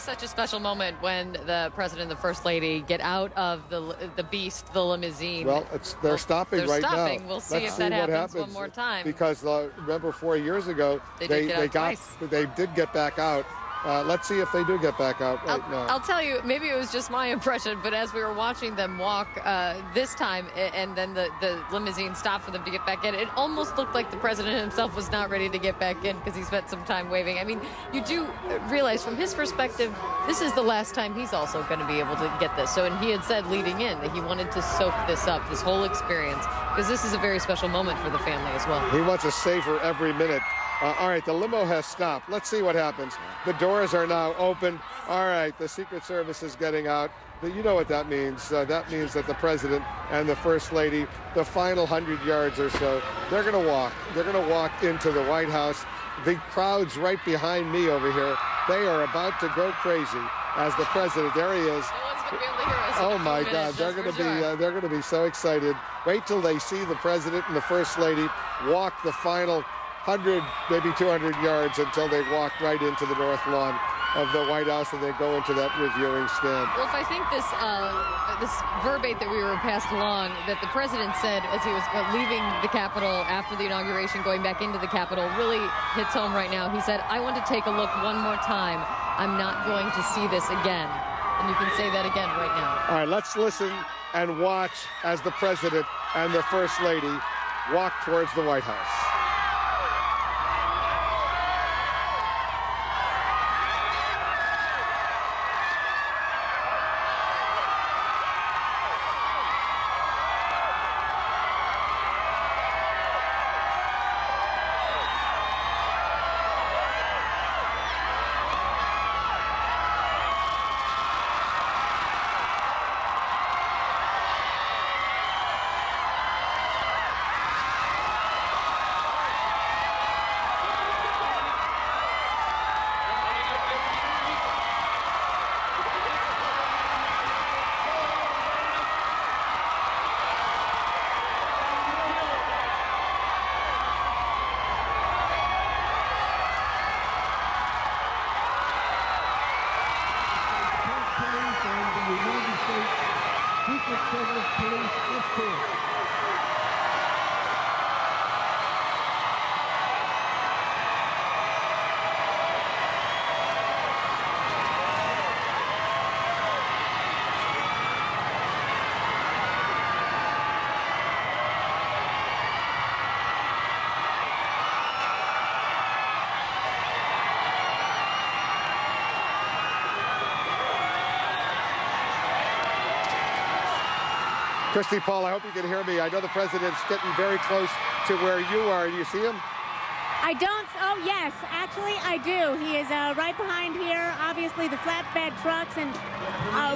such a special moment when the president and the first lady get out of the beast, the limousine. Well, they're stopping right now. We'll see if that happens one more time. Because remember 4 years ago, they did get back out. Let's see if they do get back out right now. I'll tell you, maybe it was just my impression, but as we were watching them walk this time, and then the limousine stopped for them to get back in, it almost looked like the president himself was not ready to get back in because he spent some time waving. I mean, you do realize from his perspective, this is the last time he's also going to be able to get this. So, and he had said leading in that he wanted to soak this up, this whole experience, because this is a very special moment for the family as well. He wants to savor every minute. All right, the limo has stopped. Let's see what happens. The doors are now open. All right, the Secret Service is getting out. You know what that means. That means that the president and the first lady, the final 100 yards or so, they're going to walk. They're going to walk into the White House. The crowd's right behind me over here. They are about to go crazy as the president, there he is. No one's going to be able to hear us. Oh my God, they're going to be so excited. Wait till they see the president and the first lady walk the final 100, maybe 200 yards until they walk right into the north lawn of the White House and they go into that reviewing stand. Well, if I think this verbate that we were passed along, that the president said as he was leaving the Capitol after the inauguration, going back into the Capitol, really hits home right now. He said, I want to take a look one more time. I'm not going to see this again. And you can say that again right now. All right, let's listen and watch as the president and the first lady walk towards the White House. Secret Service Police escort. Christy, Paul, I hope you can hear me. I know the president's getting very close to where you are. Do you see him? I don't. Oh, yes. Actually, I do. He is right behind here. Obviously, the flatbed trucks. And,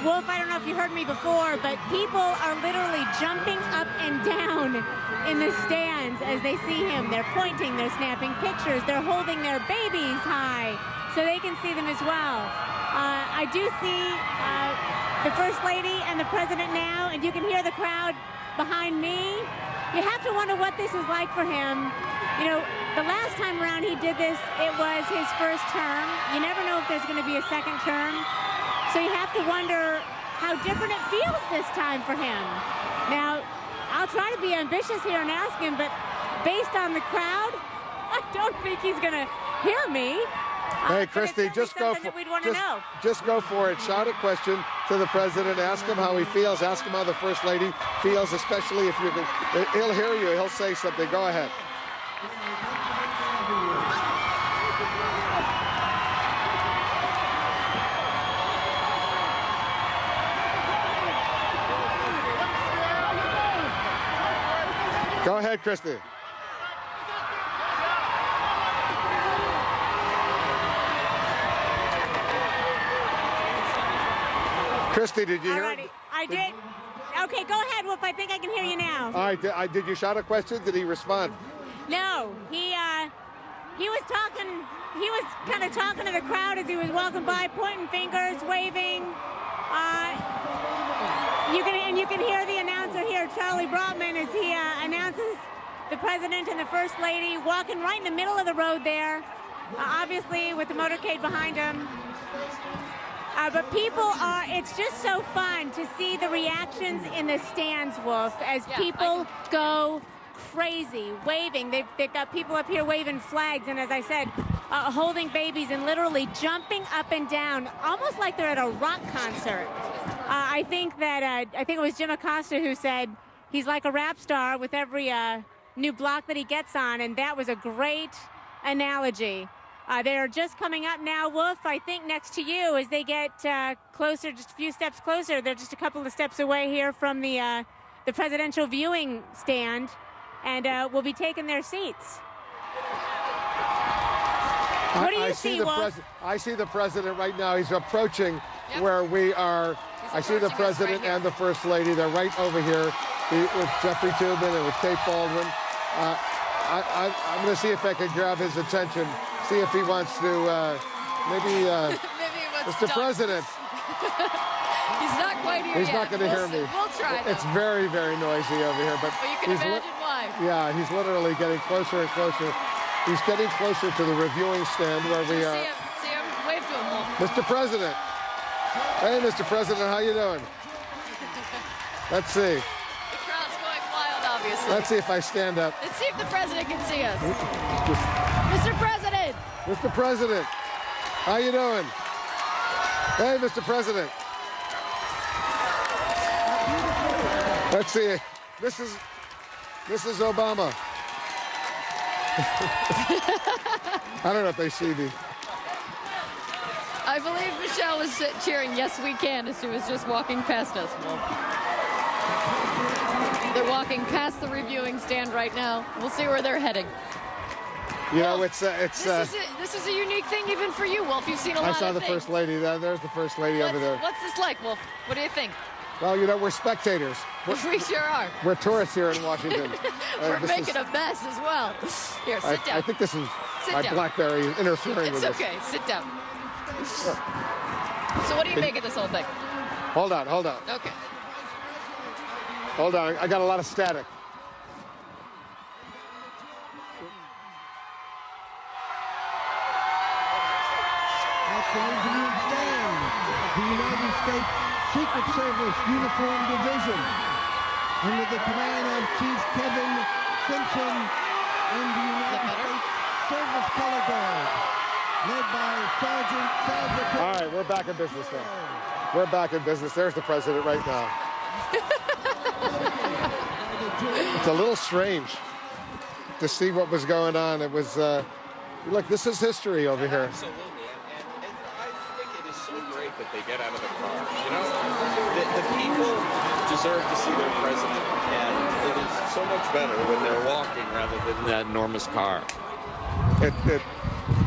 Wolf, I don't know if you heard me before, but people are literally jumping up and down in the stands as they see him. They're pointing. They're snapping pictures. They're holding their babies high so they can see them as well. I do see the First Lady and the President now, and you can hear the crowd behind me. You have to wonder what this is like for him. You know, the last time around he did this, it was his first term. You never know if there's going to be a second term. So you have to wonder how different it feels this time for him. Now, I'll try to be ambitious here and ask him, but based on the crowd, I don't think he's going to hear me. Hey, Christy, just go for it. Shout a question to the president. Ask him how he feels. Ask him how the First Lady feels, especially if he'll hear you. He'll say something. Go ahead. Go ahead, Christy. Christy, did you hear? Alrighty, I did. Okay, go ahead, Wolf. I think I can hear you now. All right, did you shout a question? Did he respond? No, he was talking. He was kind of talking to the crowd as he was walking by, pointing fingers, waving. You can hear the announcer here, Charlie Brotman, as he announces the president and the First Lady walking right in the middle of the road there, obviously with the motorcade behind him. But people are, it's just so fun to see the reactions in the stands, Wolf, as people go crazy, waving. They've got people up here waving flags, and as I said, holding babies and literally jumping up and down, almost like they're at a rock concert. I think it was Jim Acosta who said he's like a rap star with every new block that he gets on, and that was a great analogy. They're just coming up now, Wolf, I think next to you as they get closer, just a few steps closer. They're just a couple of steps away here from the presidential viewing stand, and will be taking their seats. What do you see, Wolf? I see the president right now. He's approaching where we are. I see the president and the first lady. They're right over here with Jeffrey Tubin and with Kate Baldwin. I'm going to see if I can grab his attention, see if he wants to maybe Mr. President. He's not quite here He's not going to hear me. We'll try. It's very, very noisy over here. But you can imagine why. Yeah, he's literally getting closer and closer. He's getting closer to the reviewing stand where we are. See him? Wave to him, Wolf. Mr. President. Hey, Mr. President, how you doing? Let's see. The crowd's going wild, obviously. Let's see if I stand up. Let's see if the president can see us. Mr. President. Mr. President, how you doing? Hey, Mr. President. Let's see. This is Obama. I don't know if they see me. I believe Michelle was cheering, "Yes, we can," as she was just walking past us, Wolf. They're walking past the reviewing stand right now. We'll see where they're heading. You know, Wolf, this is a unique thing even for you, Wolf. You've seen a lot of things. I saw the first lady. There's the first lady over there. What's this like, Wolf? What do you think? Well, you know, we're spectators. We sure are. We're tourists here in Washington. We're making a mess as well. Here, sit down. I think this is my BlackBerry interfering with this. It's okay. Sit down. So what do you make of this whole thing? Hold on. Okay. Hold on. I got a lot of static. At the reviewing stand, the United States Secret Service Uniform Division, under the command of Chief Kevin Simpson and the United States Service Color Guard, led by Sergeant Salvatore. All right, we're back in business now. We're back in business. There's the president right now. It's a little strange to see what was going on. It was, look, this is history over here. Absolutely. And I think it is so great that they get out of the car. You know, the people deserve to see their president, and it is so much better when they're walking rather than that enormous car.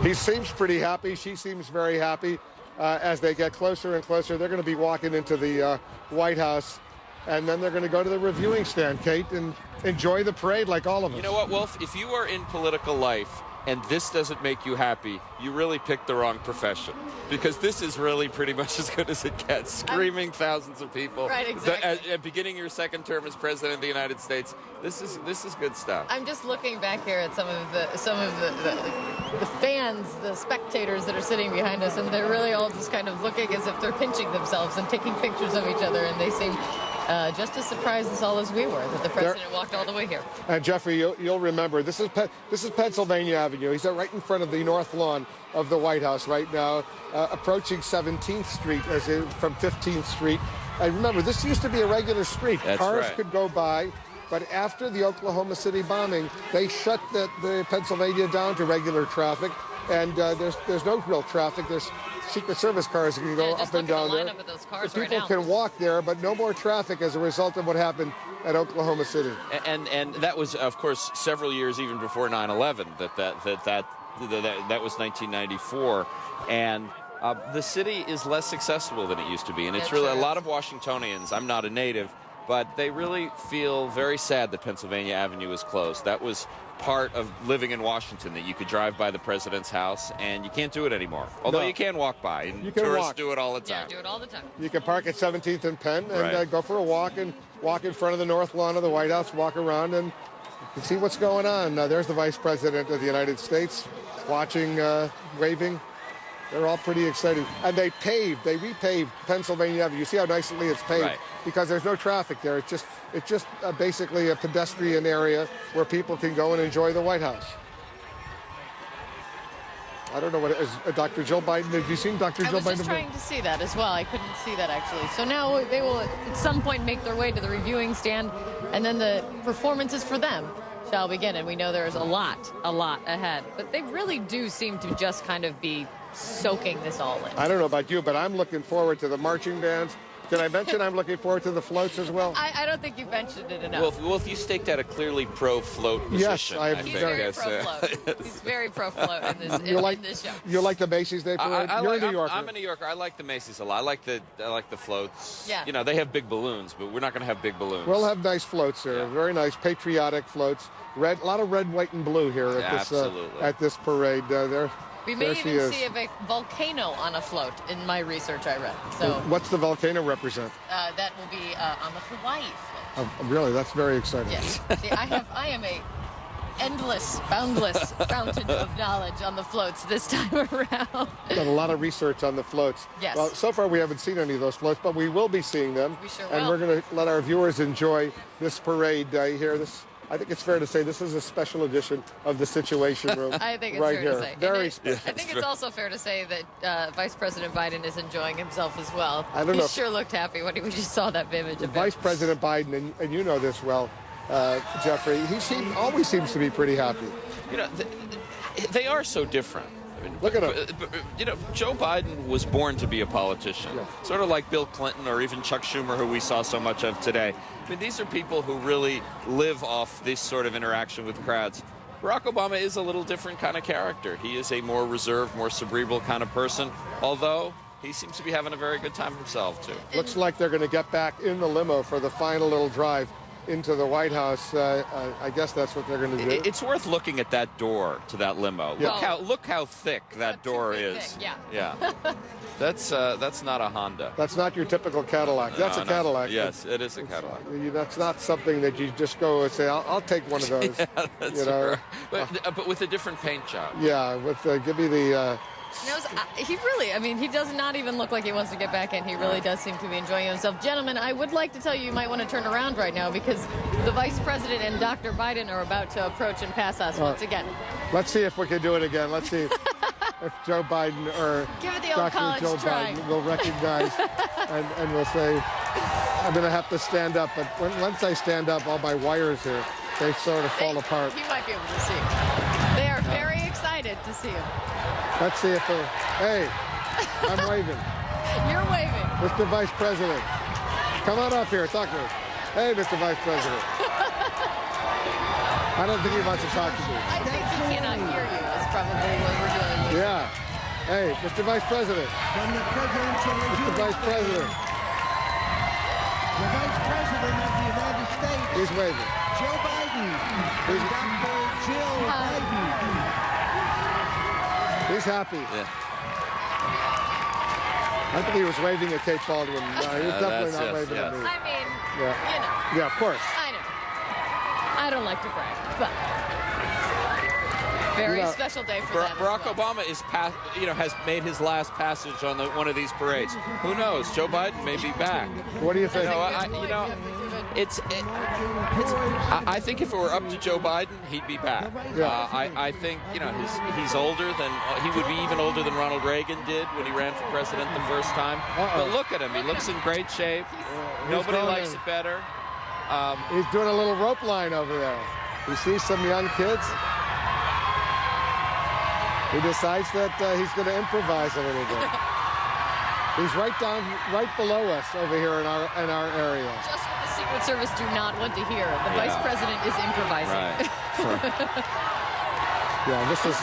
He seems pretty happy. She seems very happy. As they get closer and closer, they're going to be walking into the White House, and then they're going to go to the reviewing stand, Kate, and enjoy the parade like all of us. You know what, Wolf? If you are in political life and this doesn't make you happy, you really picked the wrong profession. Because this is really pretty much as good as it gets. Screaming thousands of people. Right, exactly. At beginning your second term as president of the United States, this is good stuff. I'm just looking back here at some of the fans, the spectators that are sitting behind us, and they're really all just kind of looking as if they're pinching themselves and taking pictures of each other, and they seem just as surprised as all as we were that the president walked all the way here. And Jeffrey, you'll remember this is Pennsylvania Avenue. He's right in front of the north lawn of the White House right now, approaching 17th Street from 15th Street. And remember, this used to be a regular street. That's Cars right. could go by, but after the Oklahoma City bombing, they shut the Pennsylvania down to regular traffic, and there's no real traffic. There's Secret Service cars that can go up and down there. Of those cars People right can walk there, but no more traffic as a result of what happened at Oklahoma City. And that was, of course, several years even before 9/11. That was 1994, and the city is less accessible than it used to be, and it's really a lot of Washingtonians. I'm not a native, but they really feel very sad that Pennsylvania Avenue is closed. That was part of living in Washington, that you could drive by the president's house, and you can't do it anymore. Although you can walk by, and tourists do it all the time. Yeah, do it all the time. You can park at 17th and Penn and go for a walk and walk in front of the north lawn of the White House, walk around and see what's going on. There's the Vice President of the United States watching, waving. They're all pretty excited. And they repaved Pennsylvania Avenue. You see how nicely it's paved? Right. Because there's no traffic there. It's just basically a pedestrian area where people can go and enjoy the White House. I don't know what it is. Dr. Jill Biden. Have you seen Dr. I Jill was Biden? just trying to see that as well. I couldn't see that actually. So now they will at some point make their way to the reviewing stand, and then the performances for them shall begin. And we know there's a lot ahead. But they really do seem to just kind of be soaking this all in. I don't know about you, but I'm looking forward to the marching bands. Did I mention I'm looking forward to the floats as well? I don't think you mentioned it enough. Well, if you staked out a clearly pro-float position, Yes, I He's think very that's, pro-float. He's very pro-float in this, in this show. You like the Macy's Day Parade? You're a New Yorker. I'm a New Yorker. I like the Macy's a lot. I like the floats. Yeah. You know, they have big balloons, but we're not going to have big balloons. We'll have nice floats here. Yeah. Very nice patriotic floats. Red, a lot of red, white, and blue here at this parade. We may there she even is. see a volcano on a float in my research I read. So What's the volcano represent? that will be on the Hawaii float. Really, that's very exciting. Yes. See, I am a endless, boundless fountain of knowledge on the floats this time around. Got a lot of research on the floats. Yes. Well, so far we haven't seen any of those floats, but we will be seeing them. We sure And will. we're going to let our viewers enjoy this parade here. I think it's fair to say this is a special edition of the Situation Room. I think it's right fair here. to say. Very I special. think it's also fair to say that Vice President Biden is enjoying himself as well. I don't know. He sure looked happy when we just saw that image of him. Vice President Biden, and you know this well, Jeffrey, always seems to be pretty happy. You know, they are so different. I mean, Look at him. You know, Joe Biden was born to be a politician, sort of like Bill Clinton or even Chuck Schumer, who we saw so much of today. I mean, these are people who really live off this sort of interaction with crowds. Barack Obama is a little different kind of character. He is a more reserved, more cerebral kind of person, although he seems to be having a very good time himself, too. Looks like they're going to get back in the limo for the final little drive into the White House. I guess that's what they're going to do. It's worth looking at that door to that limo. Yeah. Look how thick that door is. Thick, Yeah. That's not a Honda. That's not your typical Cadillac. That's No, a no. Cadillac. Yes, it is a Cadillac. That's not something that you just go and say, I'll take one of those. That's you know? right. But with a different paint job. Yeah, give me the... He really, he does not even look like he wants to get back in. He really does seem to be enjoying himself. Gentlemen, I would like to tell you might want to turn around right now because the Vice President and Dr. Biden are about to approach and pass us once again. Let's see if we can do it again. Let's see if Joe Biden or Give it the old Dr. college Joe try. Biden will recognize and will say, I'm going to have to stand up. But once I stand up, all my wires here, they sort of fall apart. He might be able to see him. They are very excited to see him. Let's see if hey, I'm waving. You're waving. Mr. Vice President, come on up here, talk to me. Hey, Mr. Vice President. I don't think he wants to talk to me. I think he cannot hear you is probably what we're dealing with. Yeah. Hey, Mr. Vice President. From the presidential Mr. review Vice President. the Vice President of the United States, He's waving. Joe Biden, and Dr. Jill Biden. He's happy. Yeah. I think he was waving at Kate Baldwin. He was definitely not waving at me. Yeah. Yeah, of course. I know. I don't like to brag, but very special day for them. Barack as well. Obama has made his last passage on one of these parades. Who knows? Joe Biden may be back. What do you think? I think if it were up to Joe Biden, he'd be back. Yeah. I think he's older than he would be even older than Ronald Reagan did when he ran for president the first time. But look at him; he looks in great shape. Nobody likes it better. He's doing a little rope line over there. You see some young kids. He decides that he's going to improvise a little bit. He's right below us over here in our area. Just what the Secret Service do not want to hear. The Vice President is improvising. Right. Yeah, this is,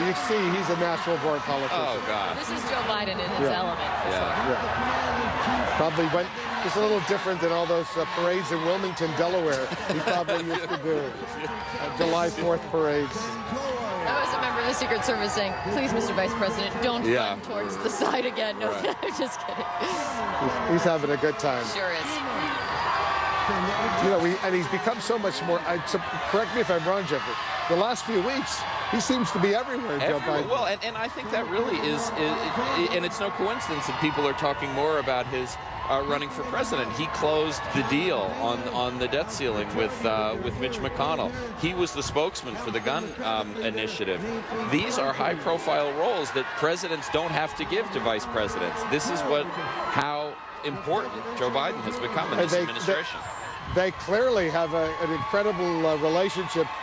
you see he's a natural-born politician. Oh God. This is Joe Biden in his element. For sure. Yeah. Probably went just a little different than all those parades in Wilmington, Delaware. He probably used to do July 4th parades. That was a member of the Secret Service saying, please, Mr. Vice President, don't run towards the side again. No, I'm just kidding. He's having a good time. Sure is. You know, and he's become so much more. Correct me if I'm wrong, Jeffrey. The last few weeks, he seems to be everywhere, Joe Biden. Well, and I think that really is, and it's no coincidence that people are talking more about his running for president. He closed the deal on the debt ceiling with Mitch McConnell. He was the spokesman for the gun initiative. These are high-profile roles that presidents don't have to give to vice presidents. This is how important Joe Biden has become in this administration. They clearly have an incredible relationship.